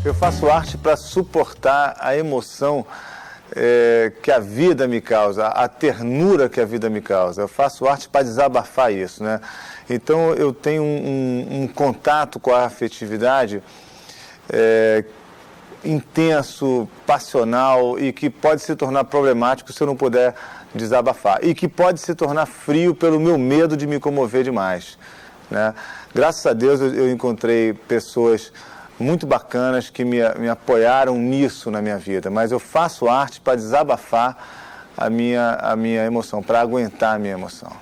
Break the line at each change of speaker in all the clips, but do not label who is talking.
Eu faço arte para suportar a emoção que a vida me causa, a ternura que a vida me causa. Eu faço arte para desabafar isso, né? Então eu tenho um contato com a afetividade intenso, passional e que pode se tornar problemático se eu não puder desabafar. E que pode se tornar frio pelo meu medo de me comover demais, né? Graças a Deus eu encontrei pessoas muito bacanas que me apoiaram nisso na minha vida, mas eu faço arte para desabafar a minha emoção, para aguentar a minha emoção.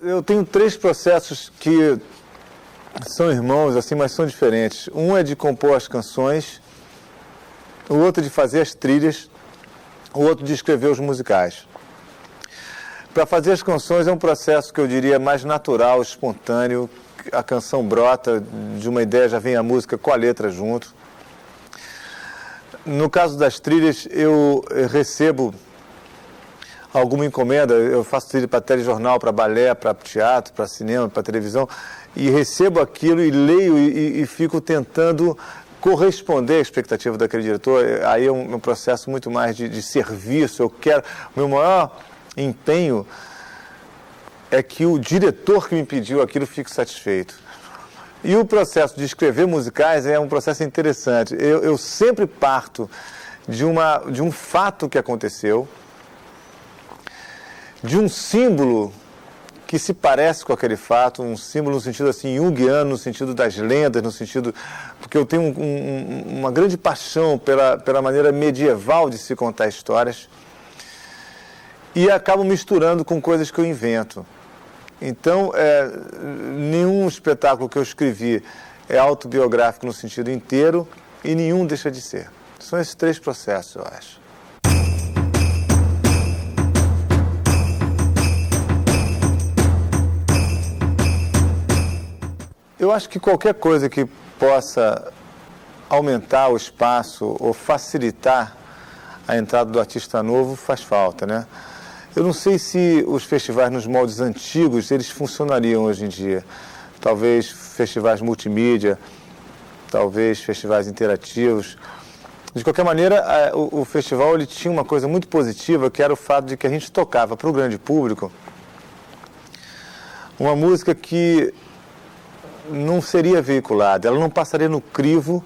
Eu tenho 3 processos que são irmãos, assim, mas são diferentes. Um é de compor as canções, o outro de fazer as trilhas, o outro de escrever os musicais. Para fazer as canções é um processo que eu diria mais natural, espontâneo. A canção brota, de uma ideia já vem a música com a letra junto. No caso das trilhas, eu recebo alguma encomenda, eu faço trilha para telejornal, para balé, para teatro, para cinema, para televisão, e recebo aquilo e leio e fico tentando corresponder à expectativa daquele diretor. Aí é um processo muito mais de serviço. O meu maior empenho é que o diretor que me pediu aquilo fique satisfeito. E o processo de escrever musicais é um processo interessante. Eu sempre parto de um fato que aconteceu, de um símbolo que se parece com aquele fato, um símbolo no sentido assim junguiano, no sentido das lendas, no sentido... Porque eu tenho uma grande paixão pela maneira medieval de se contar histórias e acabo misturando com coisas que eu invento. Então, nenhum espetáculo que eu escrevi é autobiográfico no sentido inteiro e nenhum deixa de ser. São esses 3 processos, eu acho. Eu acho que qualquer coisa que possa aumentar o espaço ou facilitar a entrada do artista novo faz falta, né? Eu não sei se os festivais nos moldes antigos, eles funcionariam hoje em dia. Talvez festivais multimídia, talvez festivais interativos. De qualquer maneira, o festival ele tinha uma coisa muito positiva, que era o fato de que a gente tocava para o grande público uma música que não seria veiculada, ela não passaria no crivo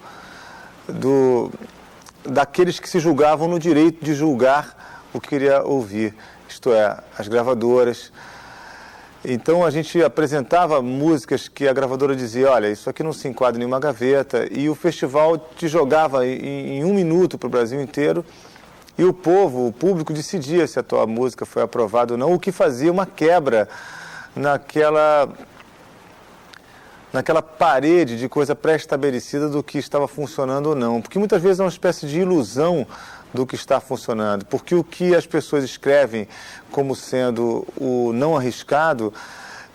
daqueles que se julgavam no direito de julgar o que queria ouvir, isto é, as gravadoras. Então a gente apresentava músicas que a gravadora dizia, olha, isso aqui não se enquadra em nenhuma gaveta, e o festival te jogava em 1 minuto para o Brasil inteiro, e o público decidia se a tua música foi aprovada ou não, o que fazia uma quebra naquela parede de coisa pré-estabelecida do que estava funcionando ou não. Porque muitas vezes é uma espécie de ilusão do que está funcionando. Porque o que as pessoas escrevem como sendo o não arriscado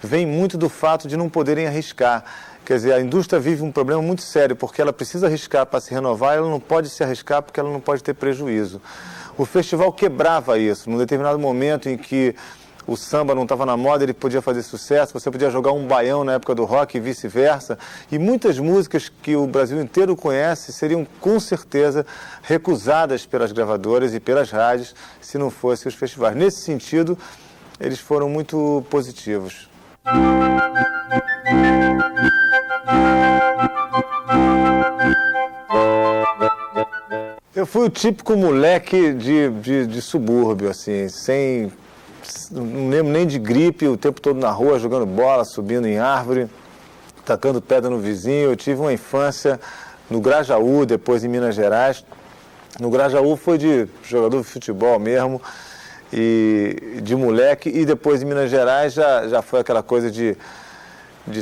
vem muito do fato de não poderem arriscar. Quer dizer, a indústria vive um problema muito sério, porque ela precisa arriscar para se renovar, ela não pode se arriscar porque ela não pode ter prejuízo. O festival quebrava isso. Num determinado momento em que o samba não estava na moda, ele podia fazer sucesso, você podia jogar um baião na época do rock e vice-versa. E muitas músicas que o Brasil inteiro conhece seriam, com certeza, recusadas pelas gravadoras e pelas rádios, se não fossem os festivais. Nesse sentido, eles foram muito positivos. Eu fui o típico moleque de subúrbio, assim, não lembro nem de gripe, o tempo todo na rua, jogando bola, subindo em árvore, tacando pedra no vizinho. Eu tive uma infância no Grajaú, depois em Minas Gerais. No Grajaú foi de jogador de futebol mesmo. e de moleque, e depois em Minas Gerais já foi aquela coisa de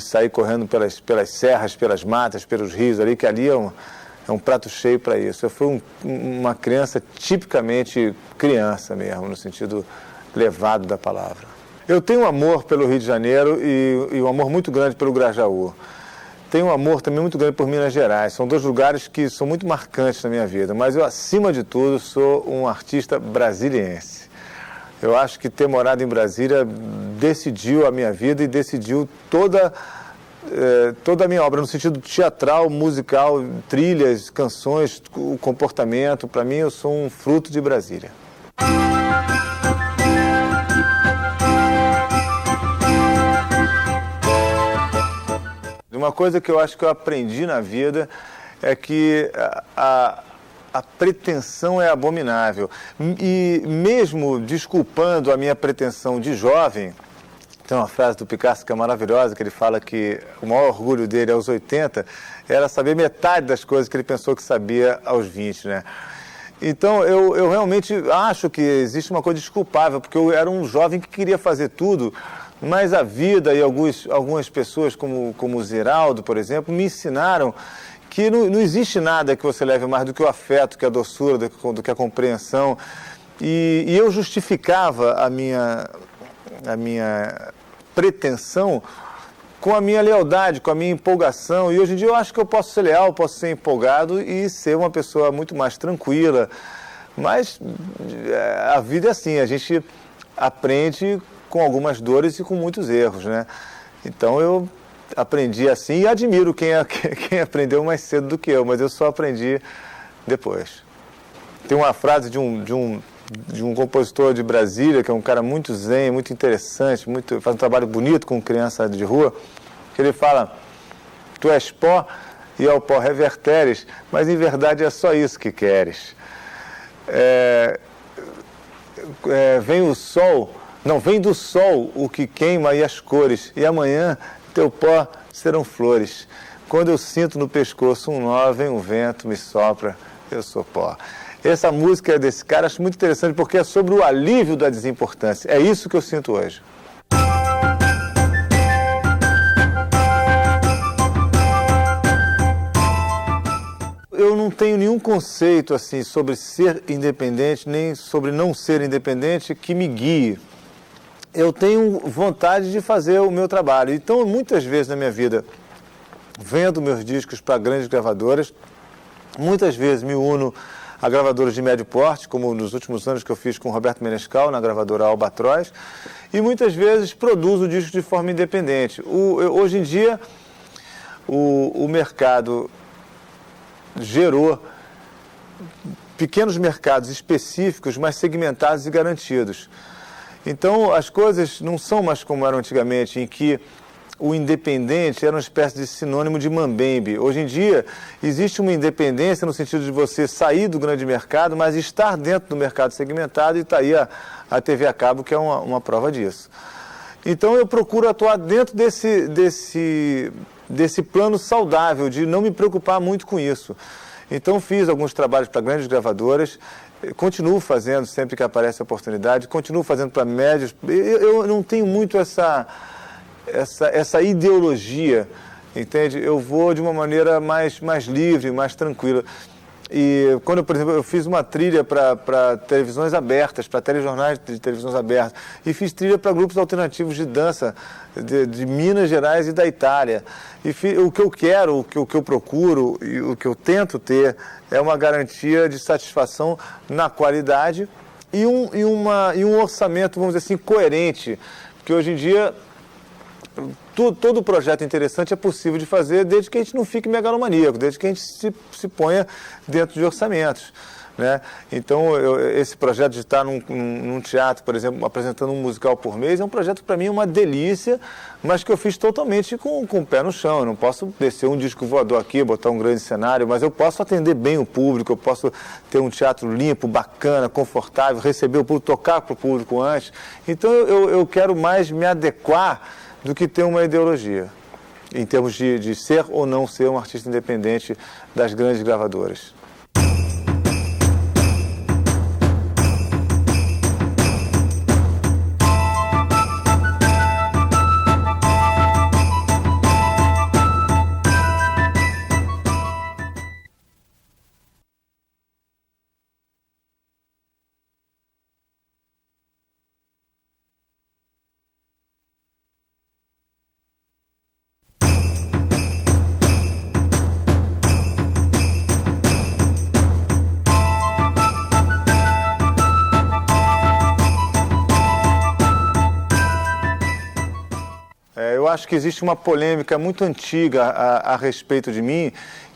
sair correndo pelas serras, pelas matas, pelos rios ali, que ali é um prato cheio para isso. Eu fui uma criança tipicamente criança mesmo, no sentido levado da palavra. Eu tenho um amor pelo Rio de Janeiro e um amor muito grande pelo Grajaú. Tenho um amor também muito grande por Minas Gerais. São dois lugares que são muito marcantes na minha vida, mas eu, acima de tudo, sou um artista brasiliense. Eu acho que ter morado em Brasília decidiu a minha vida e decidiu toda a minha obra, no sentido teatral, musical, trilhas, canções, o comportamento. Para mim, eu sou um fruto de Brasília. Uma coisa que eu acho que eu aprendi na vida é que a pretensão é abominável. E mesmo desculpando a minha pretensão de jovem, tem uma frase do Picasso que é maravilhosa, que ele fala que o maior orgulho dele aos 80 era saber metade das coisas que ele pensou que sabia aos 20, né? Então, eu realmente acho que existe uma coisa desculpável, porque eu era um jovem que queria fazer tudo, mas a vida e algumas pessoas, como o Ziraldo, por exemplo, me ensinaram que não existe nada que você leve mais do que o afeto, que a doçura, do que a compreensão. E eu justificava a minha pretensão com a minha lealdade, com a minha empolgação. E hoje em dia eu acho que eu posso ser leal, posso ser empolgado e ser uma pessoa muito mais tranquila. Mas a vida é assim, a gente aprende com algumas dores e com muitos erros, né? Então eu aprendi assim e admiro quem aprendeu mais cedo do que eu, mas eu só aprendi depois. Tem uma frase de um compositor de Brasília, que é um cara muito zen, muito interessante, faz um trabalho bonito com criança de rua, que ele fala: tu és pó e ao pó reverteres, mas em verdade é só isso que queres. Vem do sol o que queima e as cores, e amanhã teu pó serão flores. Quando eu sinto no pescoço um nó, vem um vento, me sopra, eu sou pó. Essa música desse cara acho muito interessante porque é sobre o alívio da desimportância. É isso que eu sinto hoje. Eu não tenho nenhum conceito assim sobre ser independente, nem sobre não ser independente que me guie. Eu tenho vontade de fazer o meu trabalho. Então, muitas vezes na minha vida, vendo meus discos para grandes gravadoras, muitas vezes me uno a gravadoras de médio porte, como nos últimos anos que eu fiz com o Roberto Menescal, na gravadora Albatroz, e muitas vezes produzo discos de forma independente. Hoje em dia, o mercado gerou pequenos mercados específicos, mas segmentados e garantidos. Então, as coisas não são mais como eram antigamente, em que o independente era uma espécie de sinônimo de mambembe. Hoje em dia, existe uma independência no sentido de você sair do grande mercado, mas estar dentro do mercado segmentado, e está aí a TV a cabo, que é uma prova disso. Então, eu procuro atuar dentro desse plano saudável, de não me preocupar muito com isso. Então, fiz alguns trabalhos para grandes gravadoras, continuo fazendo sempre que aparece a oportunidade, continuo fazendo para médios. Eu não tenho muito essa ideologia, entende? Eu vou de uma maneira mais livre, mais tranquila. E quando, por exemplo, eu fiz uma trilha para televisões abertas, para telejornais de televisões abertas, e fiz trilha para grupos alternativos de dança de Minas Gerais e da Itália. E o que eu quero, o que eu procuro e o que eu tento ter é uma garantia de satisfação na qualidade e um orçamento, vamos dizer assim, coerente, porque hoje em dia todo projeto interessante é possível de fazer desde que a gente não fique megalomaníaco, desde que a gente se ponha dentro de orçamentos, né? Então, esse projeto de estar num teatro, por exemplo, apresentando um musical por mês, é um projeto para mim uma delícia, mas que eu fiz totalmente com o pé no chão. Eu não posso descer um disco voador aqui, botar um grande cenário, mas eu posso atender bem o público, eu posso ter um teatro limpo, bacana, confortável, receber o público, tocar para o público antes. Então, eu quero mais me adequar do que ter uma ideologia, em termos de ser ou não ser um artista independente das grandes gravadoras. acho que existe uma polêmica muito antiga a respeito de mim,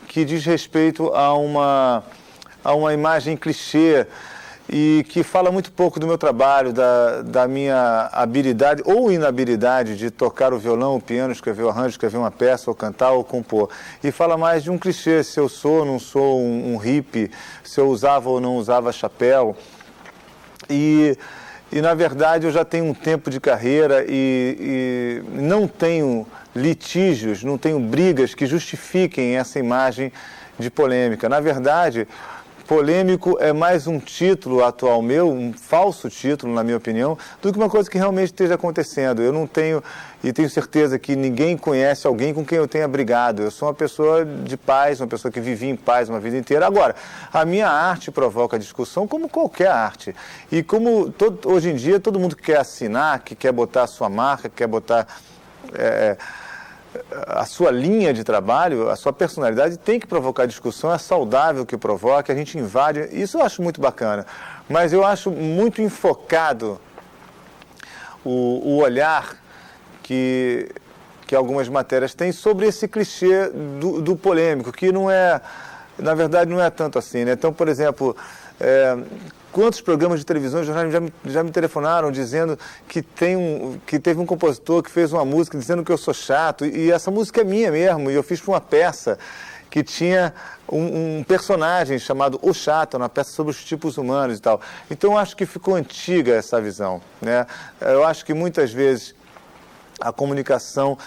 que diz respeito a uma imagem clichê e que fala muito pouco do meu trabalho, da minha habilidade ou inabilidade de tocar o violão, o piano, escrever o arranjo, escrever uma peça, ou cantar, ou compor. E fala mais de um clichê, se eu sou ou não sou um hippie, se eu usava ou não usava chapéu. E na verdade, eu já tenho um tempo de carreira e não tenho litígios, não tenho brigas que justifiquem essa imagem de polêmica. Na verdade, polêmico é mais um título atual meu, um falso título, na minha opinião, do que uma coisa que realmente esteja acontecendo. Eu não tenho, e tenho certeza que ninguém conhece alguém com quem eu tenha brigado. Eu sou uma pessoa de paz, uma pessoa que vivi em paz uma vida inteira. Agora, a minha arte provoca discussão como qualquer arte. E como hoje em dia todo mundo quer assinar, que quer botar a sua marca, quer botar a sua linha de trabalho, a sua personalidade tem que provocar discussão, é saudável que provoque, a gente invade, isso eu acho muito bacana. Mas eu acho muito enfocado o olhar que algumas matérias têm sobre esse clichê do polêmico, que não é, na verdade, não é tanto assim, né? Então, por exemplo, quantos programas de televisão já me telefonaram dizendo que teve um compositor que fez uma música dizendo que eu sou chato, e essa música é minha mesmo, e eu fiz para uma peça que tinha um personagem chamado O Chato, uma peça sobre os tipos humanos e tal. Então eu acho que ficou antiga essa visão, né? Eu acho que muitas vezes a comunicação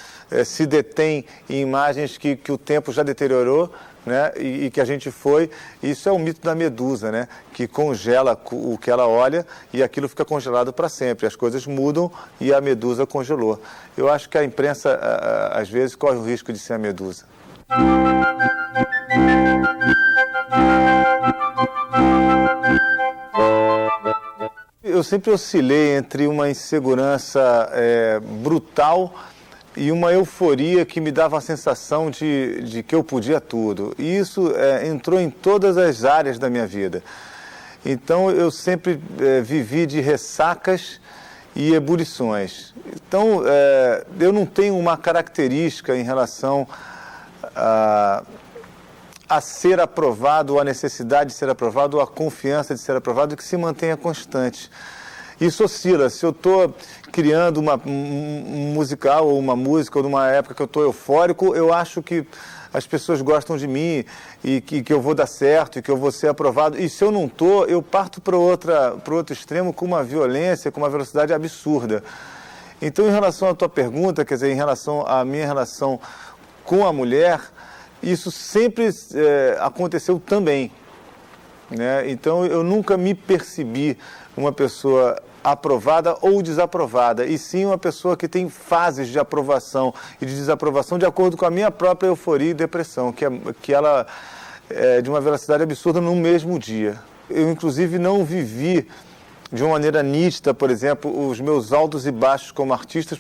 se detém em imagens que o tempo já deteriorou, né? E que a gente foi, isso é o mito da medusa, né? Que congela o que ela olha e aquilo fica congelado para sempre. As coisas mudam e a medusa congelou. Eu acho que a imprensa, às vezes, corre o risco de ser a medusa. Eu sempre oscilei entre uma insegurança brutal e uma euforia que me dava a sensação de que eu podia tudo. E isso entrou em todas as áreas da minha vida. Então eu sempre vivi de ressacas e ebulições. Então eu não tenho uma característica em relação a ser aprovado, a necessidade de ser aprovado, ou a confiança de ser aprovado, que se mantenha constante. Isso oscila. Se eu estou criando um musical ou uma música, ou numa época que eu estou eufórico, eu acho que as pessoas gostam de mim e que eu vou dar certo e que eu vou ser aprovado. E se eu não estou, eu parto para outro extremo com uma violência, com uma velocidade absurda. Então, em relação à tua pergunta, quer dizer, em relação à minha relação com a mulher, isso sempre aconteceu também, né? Então, eu nunca me percebi uma pessoa aprovada ou desaprovada, e sim uma pessoa que tem fases de aprovação e de desaprovação de acordo com a minha própria euforia e depressão, que ela é de uma velocidade absurda no mesmo dia. Eu, inclusive, não vivi de uma maneira nítida, por exemplo, os meus altos e baixos como artista,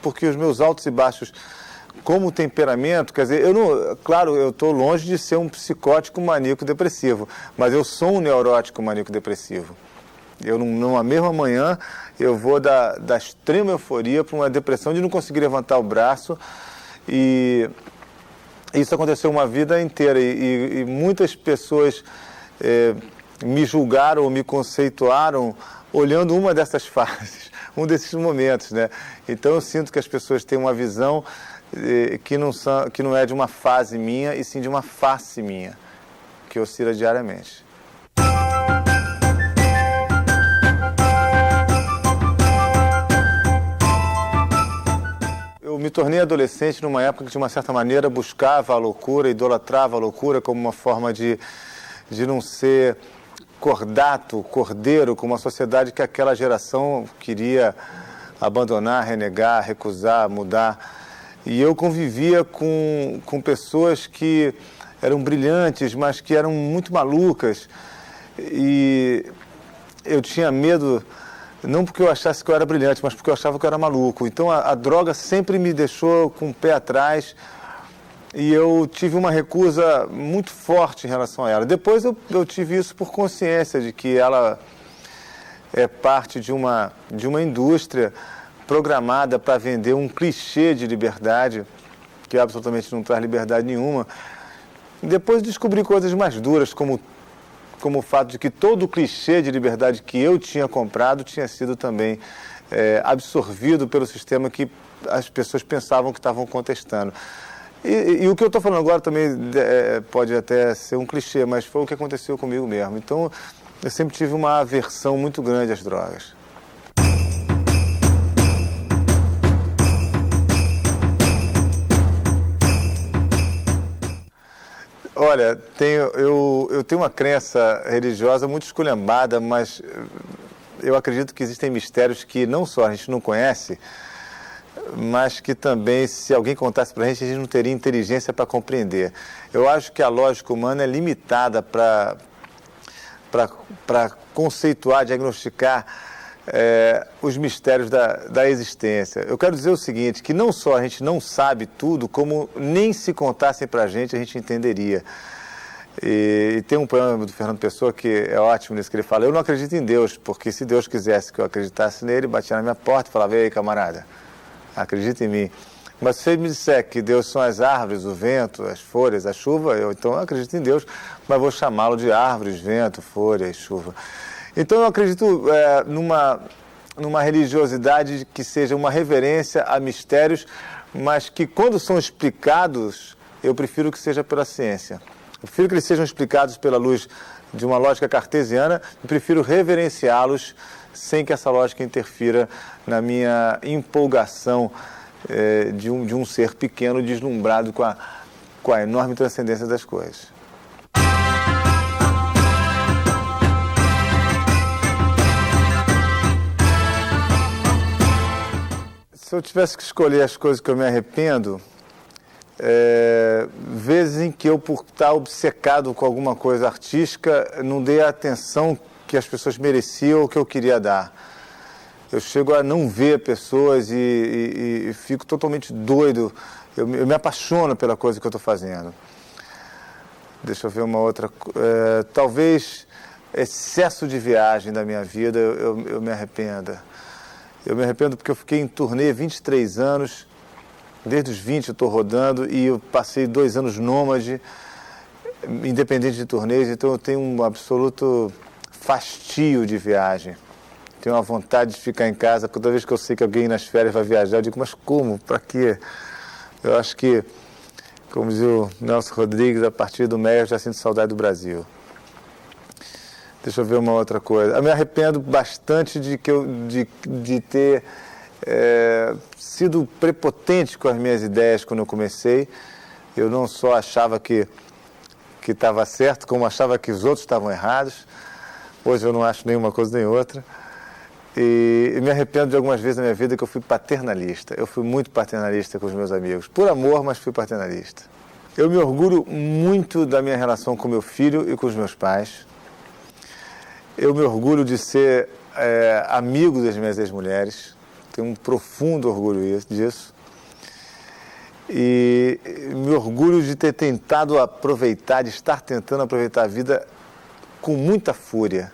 porque os meus altos e baixos como temperamento, quer dizer, claro, eu estou longe de ser um psicótico maníaco depressivo, mas eu sou um neurótico maníaco depressivo. Numa mesma manhã, eu vou da extrema euforia para uma depressão de não conseguir levantar o braço, e isso aconteceu uma vida inteira, e muitas pessoas me julgaram ou me conceituaram olhando uma dessas fases, um desses momentos, né? Então eu sinto que as pessoas têm uma visão que não é de uma fase minha, e sim de uma face minha, que oscila diariamente. Eu me tornei adolescente numa época que, de uma certa maneira, buscava a loucura, idolatrava a loucura como uma forma de não ser cordeiro, com uma sociedade que aquela geração queria abandonar, renegar, recusar, mudar. E eu convivia com pessoas que eram brilhantes, mas que eram muito malucas. E eu tinha medo, não porque eu achasse que eu era brilhante, mas porque eu achava que eu era maluco. Então a droga sempre me deixou com o pé atrás, e eu tive uma recusa muito forte em relação a ela. Depois eu tive isso por consciência de que ela é parte de uma indústria programada para vender um clichê de liberdade, que absolutamente não traz liberdade nenhuma. Depois descobri coisas mais duras, como o fato de que todo o clichê de liberdade que eu tinha comprado tinha sido também absorvido pelo sistema que as pessoas pensavam que estavam contestando. E o que eu estou falando agora também pode até ser um clichê, mas foi o que aconteceu comigo mesmo. Então, eu sempre tive uma aversão muito grande às drogas. Olha, eu tenho uma crença religiosa muito esculhambada, mas eu acredito que existem mistérios que não só a gente não conhece, mas que também, se alguém contasse para a gente não teria inteligência para compreender. Eu acho que a lógica humana é limitada para conceituar, diagnosticar os mistérios da existência. Eu quero dizer o seguinte, que não só a gente não sabe tudo, como nem se contassem para a gente entenderia. E tem um poema do Fernando Pessoa que é ótimo nisso que ele fala: eu não acredito em Deus, porque se Deus quisesse que eu acreditasse nele, batia na minha porta e falava: ei, camarada, acredita em mim. Mas se você me disser que Deus são as árvores, o vento, as folhas, a chuva, então eu acredito em Deus, mas vou chamá-lo de árvores, vento, folhas, chuva. Então eu acredito numa religiosidade que seja uma reverência a mistérios, mas que quando são explicados, eu prefiro que seja pela ciência. Eu prefiro que eles sejam explicados pela luz de uma lógica cartesiana e prefiro reverenciá-los sem que essa lógica interfira na minha empolgação de um ser pequeno deslumbrado com a enorme transcendência das coisas. Se eu tivesse que escolher as coisas que eu me arrependo, vezes em que eu, por estar obcecado com alguma coisa artística, não dei a atenção que as pessoas mereciam ou que eu queria dar. Eu chego a não ver pessoas e fico totalmente doido. Eu me apaixono pela coisa que eu estou fazendo. Deixa eu ver uma outra. Talvez excesso de viagem da minha vida eu me arrependa. Eu me arrependo porque eu fiquei em turnê 23 anos. Desde os 20 eu estou rodando e eu passei 2 anos nômade, independente de turnês, então eu tenho um absoluto fastio de viagem. Tenho uma vontade de ficar em casa. Toda vez que eu sei que alguém nas férias vai viajar, eu digo: mas como? Para quê? Eu acho que, como dizia o Nelson Rodrigues, a partir do Meia eu já sinto saudade do Brasil. Deixa eu ver uma outra coisa. Eu me arrependo bastante de ter sido prepotente com as minhas ideias quando eu comecei. Eu não só achava que estava certo, como achava que os outros estavam errados. Hoje eu não acho nenhuma coisa nem outra. E me arrependo de algumas vezes na minha vida que eu fui paternalista. Eu fui muito paternalista com os meus amigos. Por amor, mas fui paternalista. Eu me orgulho muito da minha relação com meu filho e com os meus pais. Eu me orgulho de ser amigo das minhas ex-mulheres. Tenho um profundo orgulho disso. E me orgulho de ter tentado aproveitar, de estar tentando aproveitar a vida com muita fúria.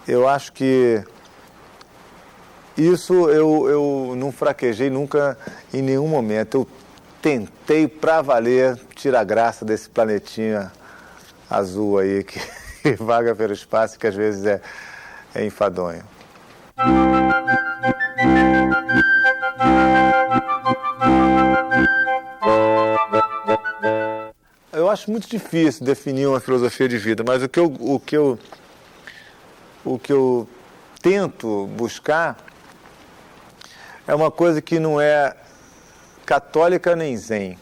Eu acho que isso eu não fraquejei nunca em nenhum momento. Eu tentei pra valer tirar graça desse planetinha azul aí que vaga pelo espaço, que às vezes é enfadonho. Eu acho muito difícil definir uma filosofia de vida, mas o que eu tento buscar é uma coisa que não é católica nem zen,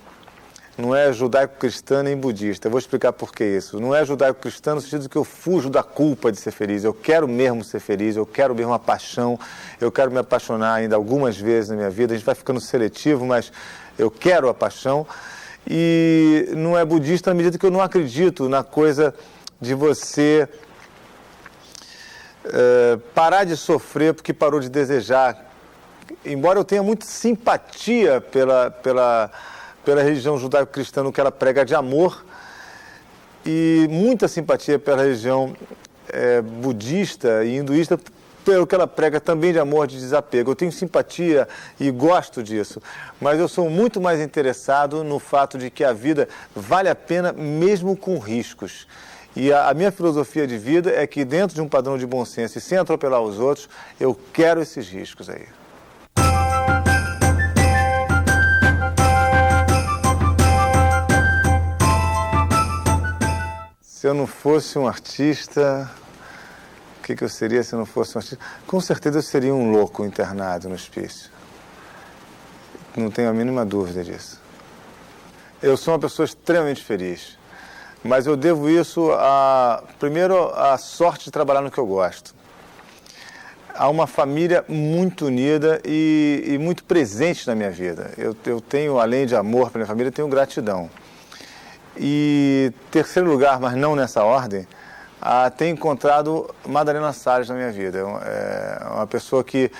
não é judaico-cristã nem budista. Eu vou explicar por que isso. Não é judaico-cristã no sentido que eu fujo da culpa de ser feliz. Eu quero mesmo ser feliz, eu quero mesmo uma paixão, eu quero me apaixonar ainda algumas vezes na minha vida. A gente vai ficando seletivo, mas eu quero a paixão. E não é budista na medida que eu não acredito na coisa de você parar de sofrer porque parou de desejar. Embora eu tenha muita simpatia pela religião judaico-cristã no que ela prega de amor, e muita simpatia pela religião budista e hinduísta pelo que ela prega também de amor, de desapego. Eu tenho simpatia e gosto disso, mas eu sou muito mais interessado no fato de que a vida vale a pena mesmo com riscos. E a minha filosofia de vida é que dentro de um padrão de bom senso e sem atropelar os outros, eu quero esses riscos aí. Se eu não fosse um artista, o que eu seria se eu não fosse um artista? Com certeza eu seria um louco internado no hospício. Não tenho a mínima dúvida disso. Eu sou uma pessoa extremamente feliz, mas eu devo isso, primeiro, à sorte de trabalhar no que eu gosto. Há uma família muito unida e muito presente na minha vida. Eu tenho, além de amor pela minha família, tenho gratidão. E terceiro lugar, mas não nessa ordem, tenho encontrado Madalena Salles na minha vida. É uma pessoa que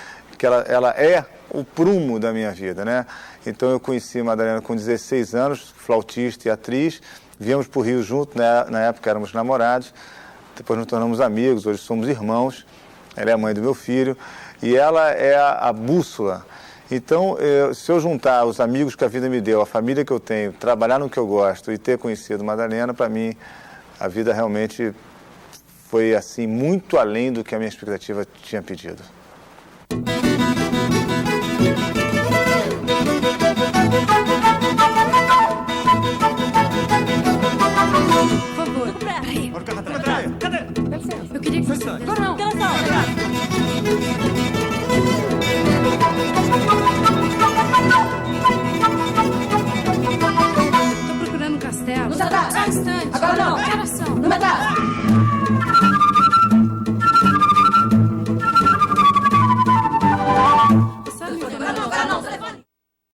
ela é o prumo da minha vida, né? Então eu conheci a Madalena com 16 anos, flautista e atriz, viemos para o Rio junto, né? Na época éramos namorados, depois nos tornamos amigos, hoje somos irmãos, ela é a mãe do meu filho, e ela é a bússola. Então, se eu juntar os amigos que a vida me deu, a família que eu tenho, trabalhar no que eu gosto e ter conhecido Madalena, para mim, a vida realmente foi assim, muito além do que a minha expectativa tinha pedido.